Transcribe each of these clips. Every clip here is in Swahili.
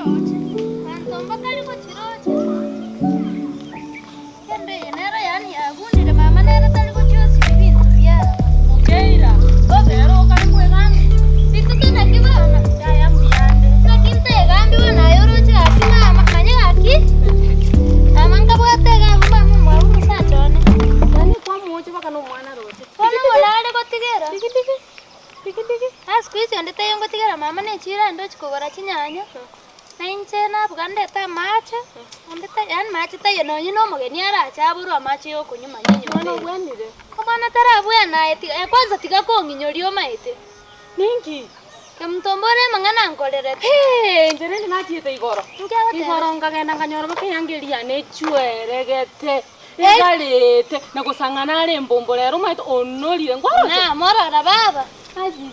roche. Antomba kali ko chiroche. Kende yenera yani agundi de mama nera tali ko chosi bintu bya. Mukeira. Ozero kali ko ngani. Sikutana kibana. Ya yambiyande. Nakinte gambi wana yoroche akima manye aki. Amanga bwate gambi mama mwa musachone. Nani kwa muoche baka no mwana roche. Kono molade ko tigera. Tiki. Squeeze ndete yongo tigera mama ne chira ndo chikogora chinyanya. Nainchena bugande ta macha. Ndete yan macha ta yeno yino mogeni ara chaburu amachi yo kunyuma nyenyo. Mwana bwanire. Kamana tara bwana eti kwanza tiga ko nginyoriyo maite. Ninki. Kamtombore mangana nkolere. Njere na chiete igoro. Ngyaga Igoro ngagenda nganyoro makiyangeria ne chweregete. Egalete na kusangana ale mbombo lero maito onolire ngoro. Na morora baba. Aji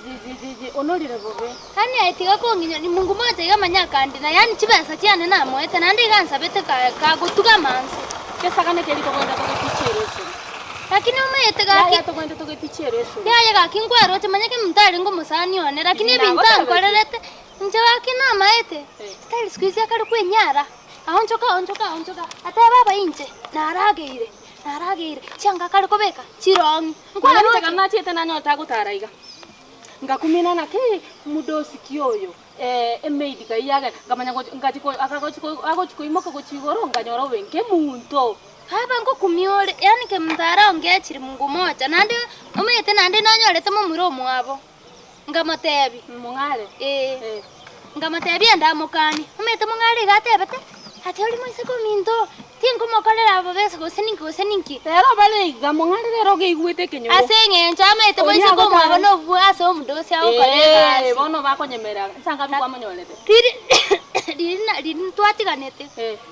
onolire bobe. Hani aitiga ko nginyori Mungu moja igamanya kandi na yani chibesa cyane na moete nandi gansabete ka gutuga manzi. Kesakane keli to kwenda kukichereso. Lakini umaete ga Ya to kwenda to kukichereso. ya ga kinkwero chimanyake mtari ngo musani one lakini ebintu ankorerete nje wakina maete. Style squeeze akari kwenyara. Onchoka ate baba inje narageire changa kali kobeka chirongi Ngwana nitaka na chiete na nyota gutaraiga. Ngakumina na ke mudosi kioyo emeidi kaiyaga ngamanya ngachiko agochiko imoka gochigoro nganyoro wenke muntu. haba ngo kumiole yani ke mtara ongechiri Mungu moja nandi umete nandi nanyorete mu muro mwabo ngamatebi Mungale ngamatebi ndamukani umete mungale gatebete ati oli moise kuminto tingo mokolera abo bese goseninki pero bale gamungale lero ge igwete kenyo asenge njama ete moise ko mwabo no bwase omudosi aho kolega bono bakonyemera nsanga bikwamonyolete Diri twatiganete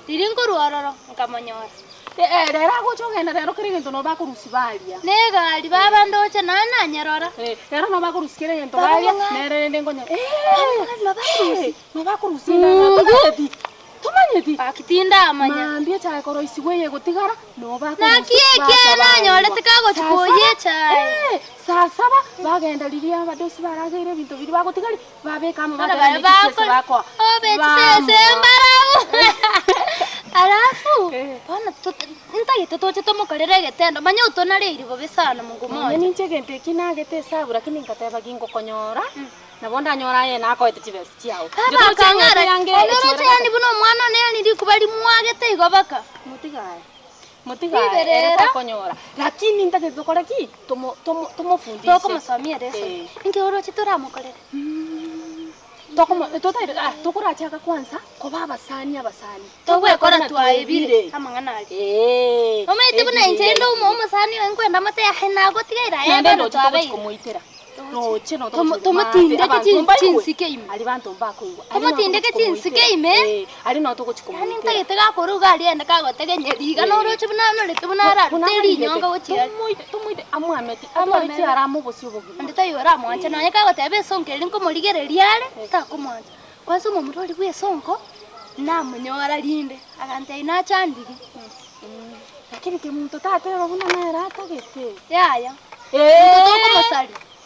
diri ngoruororo nkamonyora lero agochogenda lero kirigento no bakurusi balia negali baba ndoche nana nyarora lero no bakurusi kirigento balia nere ndengonya no bakurusi na Tumanyeti akitinda amanya mambia cha koro isiweye gutigara no ba na kieke nanyorete kago chikoye chai saa saba bagenda liria abadosi baragire bintu biri bagutigari babeka mu bagenda n'ikisese bakwa obetse mbarau alafu bana intagite toche tomukorere getendo manya utonare iribo besana Mungu moja ninche gente kinagete sabura kiningateba gingo konyora na bonda nyora ye nako ete chibesi chiao gito changara yange yani buno mwana ne ndi kubali mwagete igobaka mutigae era konyora lakini ndage zokora ki tomo fundisha toko musomia reso inge orochi toramukorere tokora chaka kwanza ko abasani togwe kora twaibire amangana omete buna inchendo umusani wenkwenda mate yahena gotigaira yendo twabe kumuitera no chino tomutindeke chinsike ime ali bantu mbakuigwa tomutindeke chinsike ime ali no togochikomuitera yani ntagete gakoruga ali enda kagotegenya no roche buna no lete buna ara teri nyonga gochira tumuite amwameti amwameti aramu bosyubugi nditayora mwanche no nyaka gotebe sonke linko murigereria ale takumwancha kwaso mumurori bwe sonko na munyora linde agante ina chandigi lakini ke muntu tate babuna nera tagete yaya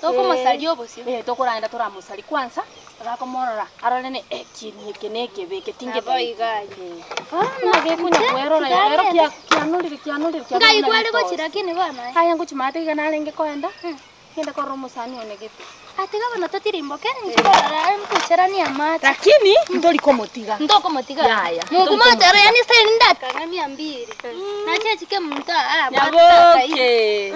toko masali obosio tokuranda tora musali kwanza agakomorora arone ekirie keneke beke tinge boigaye nage kunya kwerora yero kianulire ngai kwali gochira kini bana haya nguchimate igana lenge koenda ngenda koro musani onegete atiga bana totirimboke ngikora mkucherani amata lakini ndoli komotiga yaya Mungu moja yani style ndaka ngamia mbili na chechike mta yaboke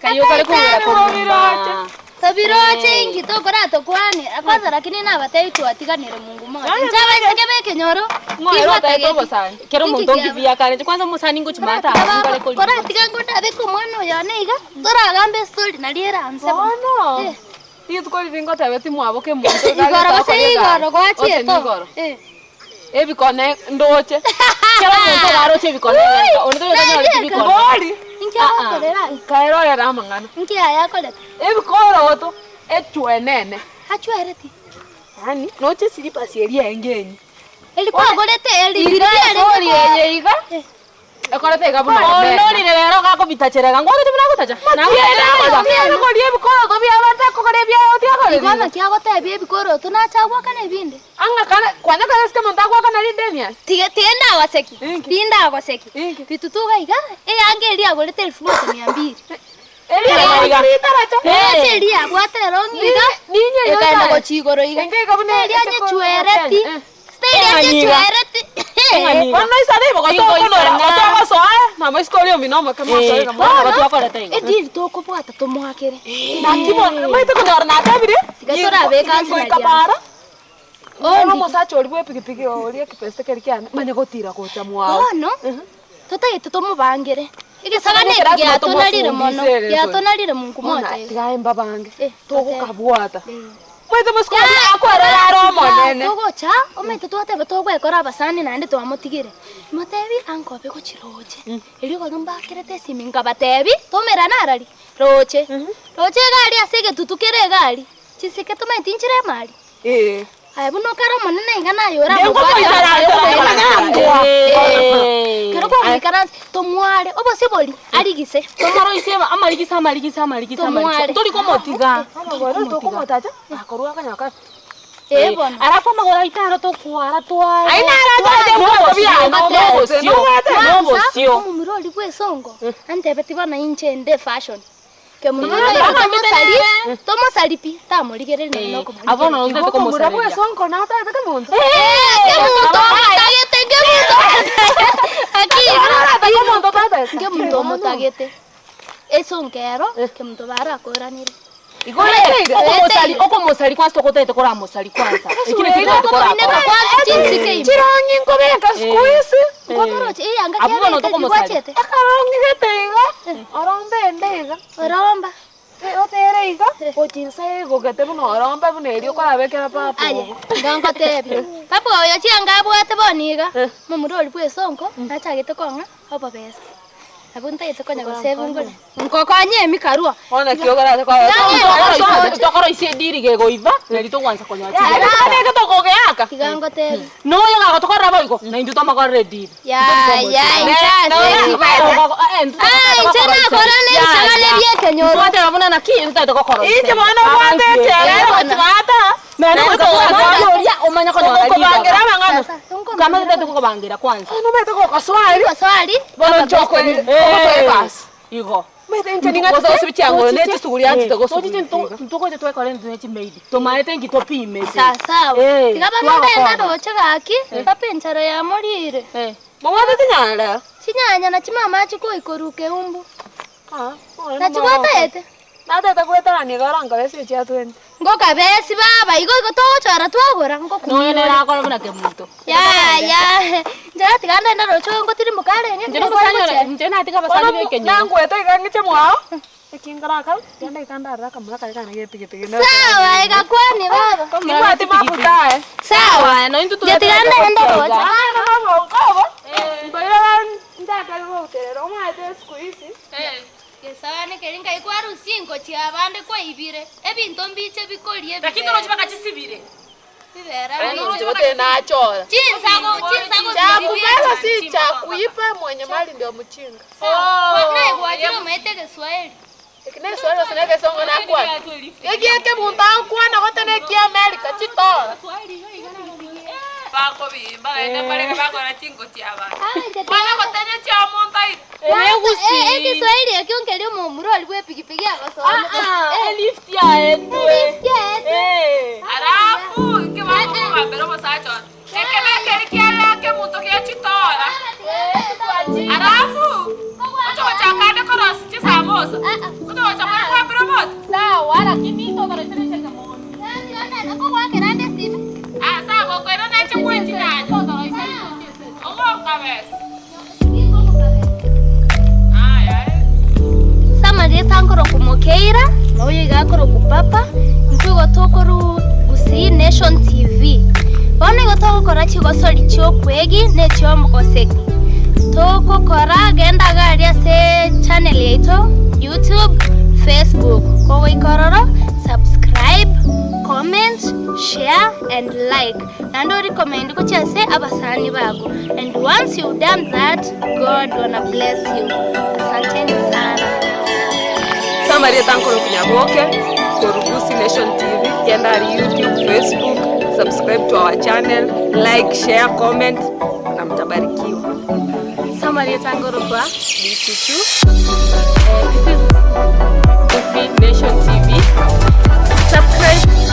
kayo kale kuira tabiroche ingitokora tokwani akwaza lakini nabataitu atiganire Mungu moja njaba sekebeke nyoro ngoro taito sana kero muntu ngibia kare kwanza musani nguchimata ngale kora atigangoda beko mwana yane iga tora gambe story naliera anse no iyo tukoli vingo tabeti mwaboke muntu igoro gwachi to ebikone ndoche kero muntu garoche bikone onto yona bikone kaero ya ramangana nkia koleta ebikoro to echwenene achwereti yani noche silipa sieria engeni ilikuwa golete elibiria ile iga Ekorete gabu na. Ono ni rero gako bitacherega. Ngwa tumina gutacha. Na ngwa ko rie bikoro to bia bata ko kare bia oti akore. Igona kiago tebie bikoro tunachagwa kana binde. Anga kana kwanya kana ske montagwa kana lindemia. Tienda waseki. Binda waseki. Bitutuga iga angeli agorete 1200. Elia bwate rongiga. Ninye ekaenda gochigoro iga. Elia nyechuereti. Elia nyechuereti. Ono isare bogo so so na maiskorio minoma kama so kama watu wako letenga. Ediri toko bwata tomwakere. Na kibo maite kunyora na tabire. Tigatora beka kabara. Ono mosacho liwe pikipiki olie kipeste kerikiana. Manya gotira gocha mwao. No. Totagete tomubangire. Igisagane ya tonalire mono. Ya tonalire mungu moja. Tigaemba bange. Togo kabwata. Maite muskorio akorera ro monene. Togo cha omete twatebe togwekora abasani nande twamutigire. Motebi ankobe gochiroche. Eri godumbakirete siminga batebi tomera narari. Roche. Roche gari asege tutukere gari. Chisike tometinchire mali. Ai buno karo monene ingana yora kero kwa mikana tomware obo siboli arigise tomaro isema amarigisa tori ko motiga to ko motaja akorwa kanyaka bona arafa magora itaro to kwara twa aina ara no bosio mumuroli bwesongo antebeti bana inchende fashion Tomo salipi tamurigere no ko abono no te como murabo sonko na ta te monto aquí ta ko monto ta ke mundo motagete eso ngero ke mundo bara koranire igole oko mosali kwanza tokotete kora mosali kwanza ikine kitu kora chirongi ngobeka squeeze ngomoroche anga ke abono toko mosali akarongi getega orombe ndega oromba otere iga ochinsa gogete buno orombe buno erio kora bekera papa ngongo tebi papa oyo chianga bwate boniga mumuroli bwesonko nachagete konga obo besa abunta yetokonya go 7 ngone nkokanye mikarua ona kiogara kwa tokoro isi diri ge goiva neri to kwanza konya ya ke to gogeaka kigango tebi no yo tokora boiko na indu to magora ready ya chana korane sagale bie kenyoro twate babona na ki ndu to kokoro ije bana kwate tele twata mena ko ya omanya konya ko bangira bangano kama ndu to bangira kwanza no mete ko kaswali bono choko bas igo mete nteninga to switch yango ne tusuguri anti to so titi ntoko je twa kale ndu made to maete ngi to pime sasa tigaba menda ndo chagaki kapenchara ya morire mwana tinyala sinyanya na chimama chiko ikoruke umbu na chibotete nada kwetara ni garanga bese cha 20 ngoka besi baba igo to chara twagora ngoko no ne ra ko na ke muntu ya njara tiganda ndo rocho ngotiri mukale nje na tika basali beke nyo nangu eta ngiche mwao ekingara ka yanda ikanda raka mulaka kana yepige sawa igakwani baba kimati mafuta sawa no intu tu tiganda ndo rocho mbaya ndaka rotere omate squeeze Kesane keringa ikwaru singo chiabande kwa ibire ebinto mbiche bikolie lakini rocho bakachisibire bibera wote nachora chinsago kubeba si cha kuipa mwenye mali ndio mchinga nae gwachiro mete Kiswahili ikine swali sineke songo na kwa yeke bunta kwa na gotene kia America chitora bako bimba ende pale bako na chingo chiaba bana gotene cha montai Kiswahili akiongele mumuroli bwe pikipiki akasoma lift ya endwe arafu ke bako mabero mosacho ekebe kerikiala ke muto ke chitora arafu ocho chakade koros chisamosa ocho chakade kwa bromot sawa lakini to kare tene cha mono nani ko kwa kerande simu sawa kwa na chakwe chinaje omo kabes Tangoro kumokeira noyo igakoro kupapa ntugo tokoro gusi Nation TV bone gotoko kora chigosori chyo kwegi ne chyo mukoseki toko kora genda gari ase channel yeto YouTube Facebook ko ikororo subscribe comment comment, share and like. And recommend kuchase abasani bako. And once you've done that, God wanna bless you. Asanteni sana. Samaria Tankoro Kunyaboke, Korugusi Nation TV, Kendari YouTube, Facebook, subscribe to our channel, like, share, comment, na mtabarikiwa. Samaria Tankoro kwa BC2. This is Kofi Nation TV. Subscribe